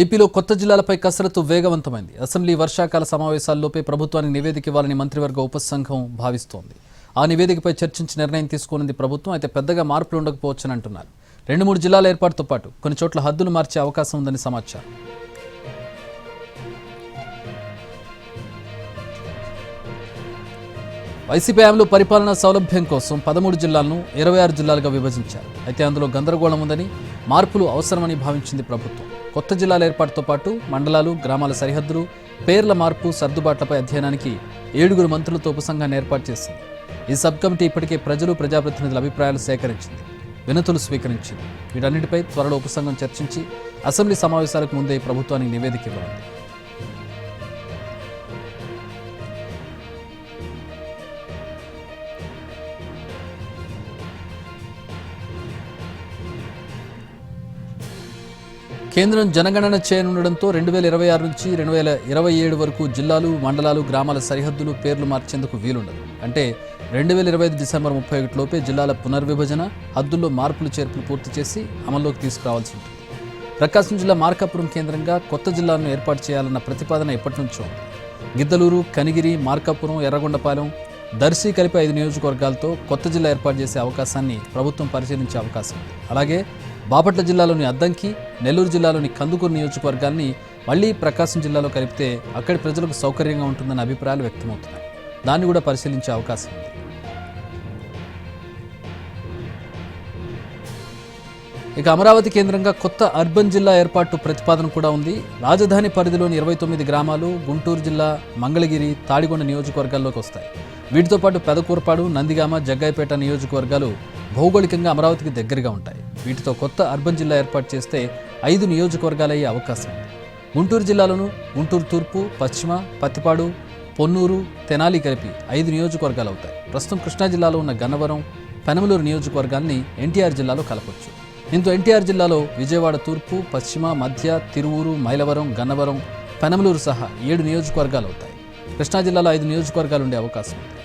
ఏపీలో కొత్త జిల్లాలపై కసరత్తు వేగవంతమైంది. అసెంబ్లీ వర్షాకాల సమావేశాల్లోపే ప్రభుత్వానికి నివేదిక ఇవ్వాలని మంత్రివర్గ ఉపసంఘం భావిస్తోంది. ఆ నివేదికపై చర్చించి నిర్ణయం తీసుకోనుంది ప్రభుత్వం. అయితే పెద్దగా మార్పులు ఉండకపోవచ్చని అంటున్నారు. 2-3 జిల్లాల ఏర్పాటుతో పాటు కొన్ని చోట్ల హద్దులు మార్చే అవకాశం ఉందని సమాచారం. వైసీపీ హయాంలో పరిపాలనా సౌలభ్యం కోసం 13 జిల్లాలను 26 జిల్లాలుగా విభజించారు. అయితే అందులో గందరగోళం ఉందని, మార్పులు అవసరమని భావించింది ప్రభుత్వం. కొత్త జిల్లాల ఏర్పాటుతో పాటు మండలాలు, గ్రామాల సరిహద్దులు, పేర్ల మార్పు, సర్దుబాట్లపై అధ్యయనానికి 7 మంత్రులతో ఉపసంఘాన్ని ఏర్పాటు చేసింది. ఈ సబ్ కమిటీ ఇప్పటికే ప్రజలు, ప్రజాప్రతినిధుల అభిప్రాయాలు సేకరించింది, వినతులు స్వీకరించింది. వీటన్నిటిపై త్వరలో ఉపసంఘం చర్చించి అసెంబ్లీ సమావేశాలకు ముందే ప్రభుత్వానికి నివేదిక ఇవ్వనుంది. కేంద్రం జనగణన చేయనుండడంతో 2026 నుంచి 2027 వరకు జిల్లాలు, మండలాలు, గ్రామాల సరిహద్దులు, పేర్లు మార్చేందుకు వీలుండదు. అంటే 2025 డిసెంబర్ 31 లోపే జిల్లాల పునర్విభజన, హద్దుల్లో మార్పులు చేర్పులు పూర్తి చేసి అమల్లోకి తీసుకురావాల్సి ఉంటుంది. ప్రకాశం జిల్లా మార్కాపురం కేంద్రంగా కొత్త జిల్లాలను ఏర్పాటు చేయాలన్న ప్రతిపాదన ఎప్పటి నుంచో ఉంది. గిద్దలూరు, కనిగిరి, మార్కాపురం, ఎర్రగొండపాలెం, దర్శి కలిపి 5 నియోజకవర్గాలతో కొత్త జిల్లా ఏర్పాటు చేసే అవకాశాన్ని ప్రభుత్వం పరిశీలించే అవకాశం ఉంది. అలాగే బాపట్ల జిల్లాలోని అద్దంకి, నెల్లూరు జిల్లాలోని కందుకూరు నియోజకవర్గాల్ని మళ్లీ ప్రకాశం జిల్లాలో కలిపితే అక్కడి ప్రజలకు సౌకర్యంగా ఉంటుందన్న అభిప్రాయాలు వ్యక్తమవుతున్నాయి. దాన్ని కూడా పరిశీలించే అవకాశం ఉంది. ఇక అమరావతి కేంద్రంగా కొత్త అర్బన్ జిల్లా ఏర్పాటు ప్రతిపాదన కూడా ఉంది. రాజధాని పరిధిలోని 29 గ్రామాలు గుంటూరు జిల్లా మంగళగిరి, తాడికొండ నియోజకవర్గాల్లోకి వస్తాయి. వీటితో పాటు పెదకూరపాడు, నందిగామ, జగ్గాయపేట నియోజకవర్గాలు భౌగోళికంగా అమరావతికి దగ్గరగా ఉంటాయి. వీటితో కొత్త అర్బన్ జిల్లా ఏర్పాటు చేస్తే 5 నియోజకవర్గాలయ్యే అవకాశం ఉంది. గుంటూరు జిల్లాలోనూ గుంటూరు తూర్పు, పశ్చిమ, పత్తిపాడు, పొన్నూరు, తెనాలి కలిపి 5 నియోజకవర్గాలు అవుతాయి. ప్రస్తుతం కృష్ణా జిల్లాలో ఉన్న గన్నవరం, పెనమలూరు నియోజకవర్గాల్ని ఎన్టీఆర్ జిల్లాలో కలపొచ్చు. దీంతో ఎన్టీఆర్ జిల్లాలో విజయవాడ తూర్పు, పశ్చిమ, మధ్య, తిరువూరు, మైలవరం, గన్నవరం, పెనమలూరు సహా 7 నియోజకవర్గాలు అవుతాయి. కృష్ణా జిల్లాలో 5 నియోజకవర్గాలు ఉండే అవకాశం ఉంది.